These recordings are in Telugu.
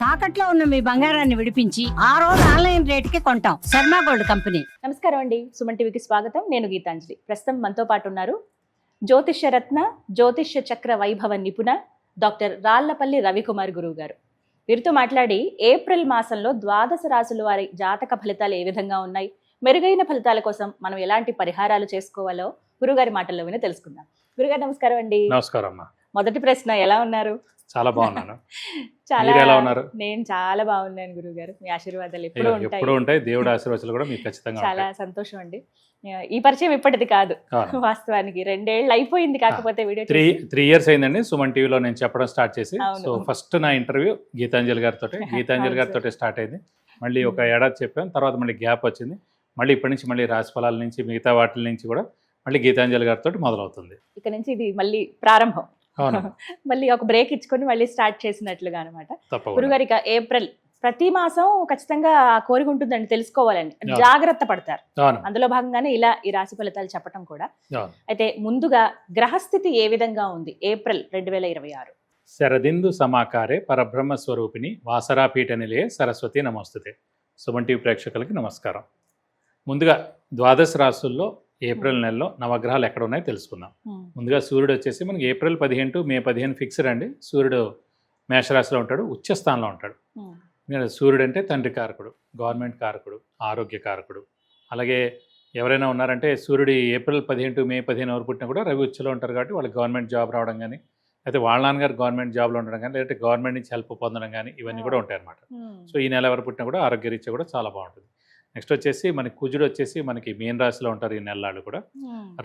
తాకట్లో ఉన్న మీ బంగారాన్ని విడిపించి ఆ రోజు ఆన్లైన్ రేటుకి కొంటాం. Sharma gold company. నమస్కారం అండి, సుమన్ టీవీకి స్వాగతం. నేను గీతాంజలి. ప్రస్తుతం మనతో పాటు ఉన్నారు జ్యోతిష్య రత్న, జ్యోతిష్య చక్ర వైభవ నిపుణ డాక్టర్ రాళ్లపల్లి రవికుమార్ గురువు గారు. వీరితో మాట్లాడి ఏప్రిల్ మాసంలో ద్వాదశ రాశుల వారి జాతక ఫలితాలు ఏ విధంగా ఉన్నాయి, మెరుగైన ఫలితాల కోసం మనం ఎలాంటి పరిహారాలు చేసుకోవాలో గురుగారి మాటల్లో విని తెలుసుకుందాం. గురుగారు నమస్కారం అండి. నమస్కారం అమ్మా. మొదటి ప్రశ్న, ఎలా ఉన్నారు? చాలా బాగున్నాను. చాలా మీరు ఎలా ఉన్నారు? నేను చాలా బాగున్నాను గురుగారు. మీ ఆశీర్వాదాలు ఎప్పుడు ఎప్పుడు ఉంటాయి. దేవుడి ఆశీర్వాదాలు కూడా మీకు ఖచ్చితంగా చాలా ఉంటాయి. సంతోషం అండి. ఈ పరిచయం ఇప్పటిది కాదు, అవును. వాస్తవానికి 2 ఏళ్ళు అయిపోయింది. కాకపోతే వీడియో 3 years అయిందండి సుమన్ టీవీలో నేను చెప్పడం స్టార్ట్ చేసి. అవును. సో ఫస్ట్ నా ఇంటర్వ్యూ గీతాంజలి గారితో అవును గారితో స్టార్ట్ అయింది. మళ్ళీ ఒక ఏడాది చెప్పాను, తర్వాత మళ్ళీ గ్యాప్ వచ్చింది. మళ్ళీ ఇప్పటి నుంచి మళ్ళీ రాశి ఫలాల నుంచి మిగతా వాటి నుంచి కూడా మళ్ళీ గీతాంజలి గారితో మొదలవుతుంది. ఇక నుంచి ఇది మళ్ళీ ప్రారంభం. అవును. మళ్ళీ ఒక బ్రేక్ ఇచ్చుకొని మళ్ళీ స్టార్ట్ చేసినట్లుగా అనమాట. తప్పకుండా. గురుగారు, ఇక ఏప్రిల్ ప్రతి మాసం ఖచ్చితంగా ఆ కోరిక ఉంటుందండి, తెలుసుకోవాలని అవును. జాగ్రత్త పడతారు. అవును. అందులో భాగంగానే ఇలా ఈ రాశి ఫలితాలు చెప్పడం కూడా. అవును. అయితే ముందుగా గ్రహస్థితి ఏ విధంగా ఉంది ఏప్రిల్ 2026? శరదిందు సమాకారే పరబ్రహ్మ స్వరూపిణి వాసరాపీఠ నిలయే సరస్వతి నమస్తుతే. సుమన్ టీవీ ప్రేక్షకులకి నమస్కారం. ముందుగా ద్వాదశ రాశుల్లో ఏప్రిల్ నెలలో నవగ్రహాలు ఎక్కడ ఉన్నాయో తెలుసుకుందాం. ముందుగా సూర్యుడు వచ్చేసి మనకి ఏప్రిల్ 15 to మే 15 ఫిక్స్డ్ అండి. సూర్యుడు మేషరాశిలో ఉంటాడు, ఉచ్చ స్థానంలో ఉంటాడు. సూర్యుడు అంటే తండ్రి కారకుడు, గవర్నమెంట్ కారకుడు, ఆరోగ్య కారకుడు. అలాగే ఎవరైనా ఉన్నారంటే సూర్యుడు ఏప్రిల్ 15 to మే 15 ఎవరు పుట్టినా కూడా రవి ఉచ్చలో ఉంటారు కాబట్టి వాళ్ళకి గవర్నమెంట్ జాబ్ రావడం కానీ, అయితే వాళ్ళ నాన్నగారు గవర్నమెంట్ జాబ్లో ఉండడం కానీ, లేదంటే గవర్నమెంట్ నుంచి హెల్ప్ పొందడం కానీ ఇవన్నీ కూడా ఉంటాయి అన్నమాట. సో ఈ నెల ఎవరు పుట్టినా కూడా ఆరోగ్యరీత్యా కూడా చాలా బాగుంటుంది. నెక్స్ట్ వచ్చేసి మనకి కుజుడు వచ్చేసి మనకి మీన రాశిలో ఉంటారు ఈ నెలలు కూడా.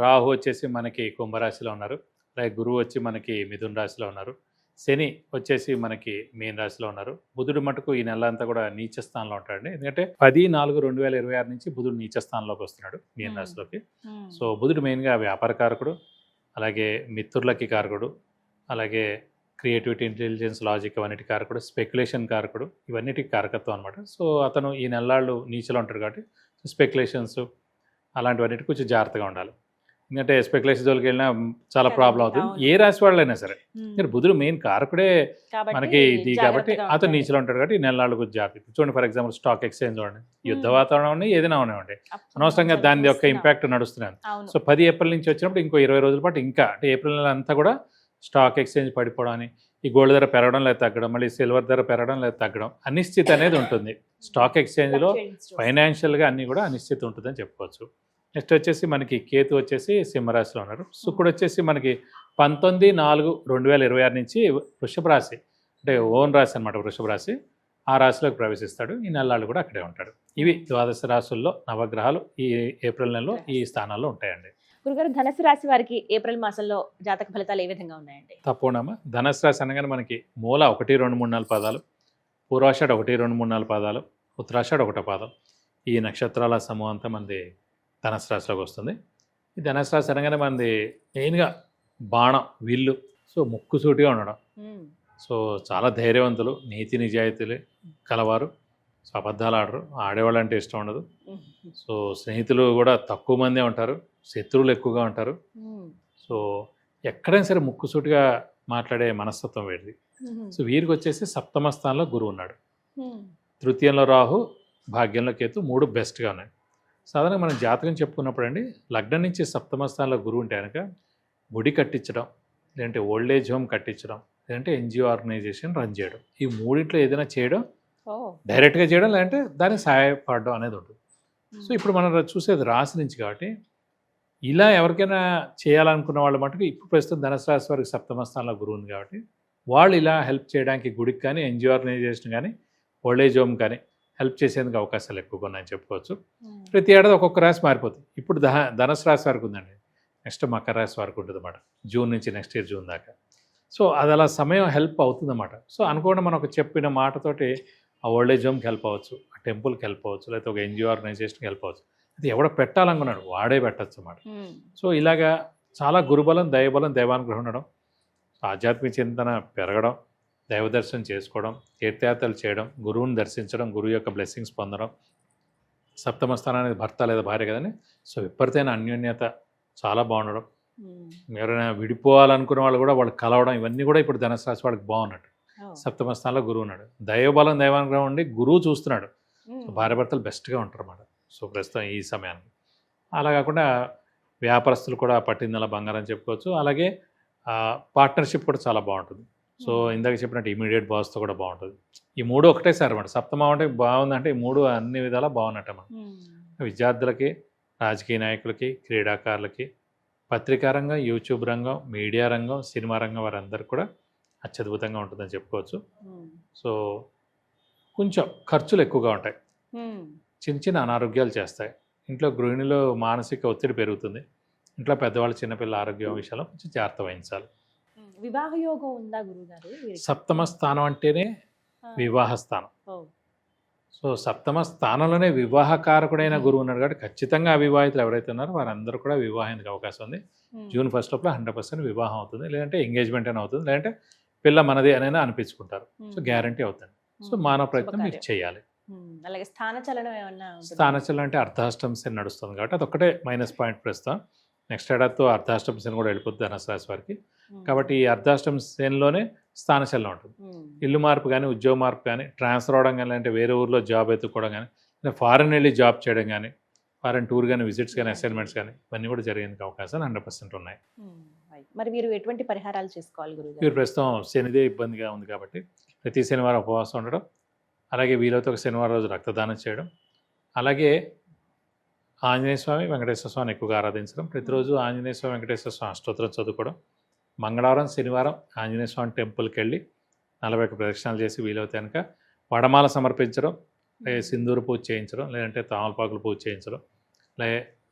రాహు వచ్చేసి మనకి కుంభరాశిలో ఉన్నారు. అలాగే గురువు వచ్చి మనకి మిథున రాశిలో ఉన్నారు. శని వచ్చేసి మనకి మీన రాశిలో ఉన్నారు. బుధుడు మటుకు ఈ నెల అంతా కూడా నీచ స్థానంలో ఉంటాడండి. ఎందుకంటే 10/4/2026 నుంచి బుధుడు నీచ స్థానంలోకి వస్తున్నాడు మీన రాశిలోకి. సో బుధుడు మెయిన్గా వ్యాపార కారకుడు, అలాగే మిత్రులకి కారకుడు, అలాగే క్రియేటివిటీ, ఇంటెలిజెన్స్, లాజిక్ అవన్నిటి కారకుడు, స్పెక్యులేషన్ కారకుడు, ఇవన్నిటికి కారకత్వం అనమాట. సో అతను ఈ నెలలు నీచలో ఉంటాడు కాబట్టి స్పెక్యులేషన్స్ అలాంటివన్నిటి కొంచెం జాగ్రత్తగా ఉండాలి. ఎందుకంటే స్పెక్యులేషన్ జోలికి వెళ్ళినా చాలా ప్రాబ్లం అవుతుంది, ఏ రాశి వాళ్ళైనా సరే. మీరు బుధుడు మెయిన్ కారకుడే మనకి ఇది కాబట్టి అతను నీచలో ఉంటాడు కాబట్టి ఈ నెలలు కొంచెం జాగ్రత్త. చూడండి, ఫర్ ఎగ్జాంపుల్ స్టాక్ ఎక్స్చేంజ్ చూడండి, యుద్ధ వాతావరణం ఉన్నాయి, ఏదైనా ఉన్నాయండి, అనవసరంగా దాని యొక్క ఇంపాక్ట్ నడుస్తున్నాను. సో 10 ఏప్రిల్ నుంచి వచ్చినప్పుడు ఇంకో 20 రోజుల పాటు ఇంకా అంటే ఏప్రిల్ నెల అంతా కూడా స్టాక్ ఎక్స్చేంజ్ పడిపోవడం అని, ఈ గోల్డ్ ధర పెరగడం లేదా తగ్గడం, మళ్ళీ సిల్వర్ ధర పెరగడం లేదా తగ్గడం, అనిశ్చితి అనేది ఉంటుంది స్టాక్ ఎక్స్చేంజ్లో. ఫైనాన్షియల్గా అన్నీ కూడా అనిశ్చితి ఉంటుందని చెప్పుకోవచ్చు. నెక్స్ట్ వచ్చేసి మనకి కేతు వచ్చేసి సింహరాశిలో ఉన్నారు. శుక్రుడు వచ్చేసి మనకి 19/4/2026 నుంచి వృషభ రాశి అంటే ఓన్ రాశి అనమాట, వృషభ రాశి, ఆ రాశిలోకి ప్రవేశిస్తాడు. ఈ నెలలు కూడా అక్కడే ఉంటాడు. ఇవి ద్వాదశ రాశుల్లో నవగ్రహాలు ఈ ఏప్రిల్ నెలలో ఈ స్థానాల్లో ఉంటాయండి. గురుగారు, ధనుసు రాశి వారికి ఏప్రిల్ మాసంలో జాతక ఫలితాలు ఏ విధంగా ఉన్నాయండి? తప్పకుండా. ధనుసు రాశి అనగానే మనకి మూల 1, 2, 3, 4 పాదాలు, పూర్వాషాఢ 1, 2, 3, 4 పాదాలు, ఉత్తరాషాఢ 1 పాదం, ఈ నక్షత్రాల సమూహం అంతా మనది ధనుసు రాశిలోకి వస్తుంది. ఈ ధనుసు రాశి అనగానే మనది మెయిన్గా బాణం, విల్లు, సో ముక్కుసూటిగా ఉండడం, సో చాలా ధైర్యవంతులు, నీతి నిజాయితీలు కలవారు, సో అబద్ధాలు ఆడరు, ఆడేవాళ్ళు అంటే ఇష్టం ఉండదు. సో స్నేహితులు కూడా తక్కువ మందే ఉంటారు, శత్రువులు ఎక్కువగా ఉంటారు. సో ఎక్కడైనా సరే ముక్కుసూటిగా మాట్లాడే మనస్తత్వం వీడిది. సో వీరికి వచ్చేసి సప్తమ స్థానంలో గురువు ఉన్నాడు, తృతీయంలో రాహు, భాగ్యంలో కేతు, 3 బెస్ట్గా ఉన్నాయి. సాధారణంగా మనం జాతకం చెప్పుకున్నప్పుడు అండి, లగ్నం నుంచి సప్తమ స్థానంలో గురువు ఉంటే కనుక గుడి కట్టించడం, లేదంటే ఓల్డేజ్ హోమ్ కట్టించడం, లేదంటే ఎన్జిఓ ఆర్గనైజేషన్ రన్ చేయడం, ఈ మూడింట్లో ఏదైనా చేయడం, డైరెక్ట్గా చేయడం, లేదంటే దానికి సహాయపడడం అనేది ఉంటుంది. సో ఇప్పుడు మనం చూసేది రాశి నుంచి కాబట్టి ఇలా ఎవరికైనా చేయాలనుకున్న వాళ్ళ మటుకు ఇప్పుడు ప్రస్తుతం ధనుసు రాశి వారికి సప్తమ స్థానంలో గురువు ఉంది కాబట్టి వాళ్ళు ఇలా హెల్ప్ చేయడానికి గుడికి కానీ, ఎన్జిఓ ఆర్గనైజేషన్ కానీ, ఓల్డేజ్ హోమ్ కానీ హెల్ప్ చేసేందుకు అవకాశాలు ఎక్కువగా ఉన్నాయని చెప్పుకోవచ్చు. ప్రతి ఏడాది ఒక్కొక్క రాశి మారిపోతుంది. ఇప్పుడు ధనుసు రాశి వారికి ఉందండి, నెక్స్ట్ మకర రాశి వారికి ఉంటుంది అన్నమాట, జూన్ నుంచి నెక్స్ట్ ఇయర్ జూన్ దాకా. సో అది అలా సమయం హెల్ప్ అవుతుంది అన్నమాట. సో అనుకోండి, మనం ఒక చెప్పిన మాటతోటి ఆ ఓల్డేజ్ హోమ్కి హెల్ప్ అవ్వచ్చు, ఆ టెంపుల్కి హెల్ప్ అవ్వచ్చు, లేకపోతే ఒక ఎన్జిఓ ఆర్గనైజేషన్కి హెల్ప్ అవ్వచ్చు. అది ఎవడో పెట్టాలనుకున్నాడు వాడే పెట్టచ్చు అన్నమాట. సో ఇలాగా చాలా గురుబలం, దైవబలం, దైవానుగ్రహం ఉండడం, ఆధ్యాత్మిక చింతన పెరగడం, దైవ దర్శనం చేసుకోవడం, తీర్థయాత్రలు చేయడం, గురువుని దర్శించడం, గురువు యొక్క బ్లెస్సింగ్స్ పొందడం, సప్తమ స్థానానికి భర్త లేదా భార్య కదండి. సో విపరీతమైన అన్యోన్యత, చాలా బాగుండడం, ఎవరైనా విడిపోవాలనుకున్న వాళ్ళు కూడా వాళ్ళు కలవడం, ఇవన్నీ కూడా ఇప్పుడు ధనుసు రాశి వాళ్ళకి బాగున్నట్టు. సప్తమ స్థానంలో గురువు ఉన్నాడు. దైవబలం దైవానుగ్రహం ఉండి గురువు చూస్తున్నాడు. సో భార్యాభర్తలు బెస్ట్గా ఉంటారు అన్నమాట. సో ప్రస్తుతం ఈ సమయానికి అలా కాకుండా వ్యాపారస్తులు కూడా పట్టిందల బంగారం చెప్పుకోవచ్చు. అలాగే పార్ట్నర్షిప్ కూడా చాలా బాగుంటుంది. సో ఇందాక చెప్పినట్టు ఇమీడియట్ బాస్తో కూడా బాగుంటుంది. ఈ మూడు ఒకటేసారి అన్నమాట. సప్తమం అంటే బాగుందంటే ఈ మూడు అన్ని విధాలా బాగున్నట్టు అన్నమాట. విద్యార్థులకి, రాజకీయ నాయకులకి, క్రీడాకారులకి, పత్రికా రంగం, యూట్యూబ్ రంగం, మీడియా రంగం, సినిమా రంగం వారందరికీ కూడా అత్యద్భుతంగా ఉంటుందని చెప్పుకోవచ్చు. సో కొంచెం ఖర్చులు ఎక్కువగా ఉంటాయి, చిన్న చిన్న అనారోగ్యాలు చేస్తాయి, ఇంట్లో గృహిణిలో మానసిక ఒత్తిడి పెరుగుతుంది, ఇంట్లో పెద్దవాళ్ళు చిన్నపిల్లల ఆరోగ్యం విషయంలో కొంచెం జాగ్రత్త వహించాలి. వివాహ యోగం ఉందా గురుగారు? సప్తమ స్థానం అంటేనే వివాహ స్థానం. సో సప్తమ స్థానంలోనే వివాహకారకుడైన గురువు ఉన్నాడు కాబట్టి ఖచ్చితంగా అవివాహితులు ఎవరైతే ఉన్నారో వారందరూ కూడా వివాహానికి అవకాశం ఉంది. జూన్ 1 లోపల 100% వివాహం అవుతుంది, లేదంటే ఎంగేజ్మెంట్ అని అవుతుంది, లేదంటే పిల్ల మనది అని అనిపించుకుంటారు. సో గ్యారంటీ అవుతుంది. సో మానవ ప్రయత్నం మీరు చేయాలి. అలాగే స్థానచలనం ఏమన్నా? స్థానచలనం అంటే అర్ధాష్టమ శని నడుస్తుంది కాబట్టి అదొక్కటే మైనస్ పాయింట్ ప్రస్తుతం. నెక్స్ట్ ఏడాదితో అర్ధాష్టమ శని కూడా వెళ్ళిపోతుంది ధనుసు రాశి వారికి. కాబట్టి ఈ అర్ధాష్టమ శనిలోనే స్థానచలనం ఉంటుంది. ఇల్లు మార్పు కానీ, ఉద్యోగ మార్పు కానీ, ట్రాన్స్ఫర్ అవడం కానీ, అంటే వేరే ఊర్లో జాబ్ ఎత్తుకోవడం కానీ, ఫారెన్ వెళ్ళి జాబ్ చేయడం కానీ, ఫారెన్ టూర్ కానీ, విజిట్స్ కానీ, అసైన్మెంట్స్ కానీ, ఇవన్నీ కూడా జరిగేందుకు అవకాశాలు 100% ఉన్నాయి. మరి మీరు ఎటువంటి పరిహారాలు చేసుకోవాలి గురుగారు? మీరు ప్రస్తుతం శనిదే ఇబ్బందిగా ఉంది కాబట్టి ప్రతి శనివారం ఉపవాసం ఉండడం, అలాగే వీలైతే ఒక శనివారం రోజు రక్తదానం చేయడం, అలాగే ఆంజనేయ స్వామి, వెంకటేశ్వర స్వామిని ఎక్కువగా ఆరాధించడం, ప్రతిరోజు ఆంజనేయ స్వామి, వెంకటేశ్వర స్వామి అష్టోత్తరం చదువుకోవడం, మంగళవారం, శనివారం ఆంజనేయ స్వామి టెంపుల్కి వెళ్ళి 41 ప్రదక్షిణాలు చేసి వీలైతే కనుక వడమాల సమర్పించడం, సింధూరు పూజ చేయించడం, లేదంటే తామలపాకులు పూజ చేయించడం,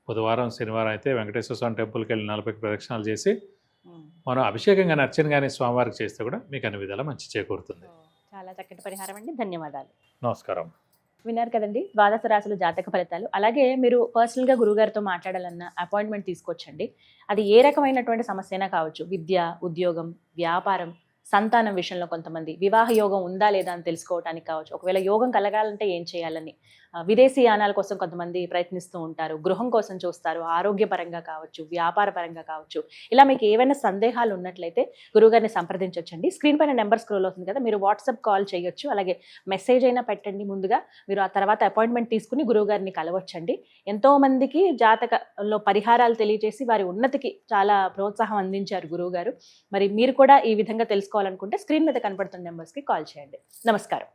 బుధవారం, శనివారం అయితే వెంకటేశ్వర స్వామి టెంపుల్కి వెళ్ళి 40 ప్రదక్షిణాలు చేసి మనం అభిషేకం కానీ, అర్చన కానీ స్వామివారికి చేస్తే కూడా మీకు అన్ని విధాలా మంచి చేకూరుతుంది. చాలా చక్కటి పరిహారం అండి, ధన్యవాదాలు. నమస్కారం. విన్నారు కదండి ద్వాదశ రాశుల జాతక ఫలితాలు. అలాగే మీరు పర్సనల్గా గురుగారితో మాట్లాడాలన్న అపాయింట్మెంట్ తీసుకోవచ్చండి. అది ఏ రకమైనటువంటి సమస్య అయినా కావచ్చు, విద్య, ఉద్యోగం, వ్యాపారం, సంతానం విషయంలో కొంతమంది, వివాహ యోగం ఉందా లేదా అని తెలుసుకోవడానికి కావచ్చు, ఒకవేళ యోగం కలగాలంటే ఏం చేయాలని, విదేశీ యానాల కోసం కొంతమంది ప్రయత్నిస్తూ ఉంటారు, గృహం కోసం చూస్తారు, ఆరోగ్యపరంగా కావచ్చు, వ్యాపార పరంగా కావచ్చు. ఇలా మీకు ఏవైనా సందేహాలు ఉన్నట్లయితే గురుగారిని సంప్రదించవచ్చండి. స్క్రీన్ పైన నెంబర్ స్క్రోల్ అవుతుంది కదా, మీరు వాట్సాప్ కాల్ చేయొచ్చు, అలాగే మెసేజ్ అయినా పెట్టండి ముందుగా. మీరు ఆ తర్వాత అపాయింట్మెంట్ తీసుకుని గురువుగారిని కలవచ్చండి. ఎంతోమందికి జాతకంలో పరిహారాలు తెలియజేసి వారి ఉన్నతికి చాలా ప్రోత్సాహం అందించారు గురువుగారు. మరి మీరు కూడా ఈ విధంగా తెలుసుకోవాలనుకుంటే స్క్రీన్ మీద కనపడుతున్న నెంబర్స్కి కాల్ చేయండి. నమస్కారం.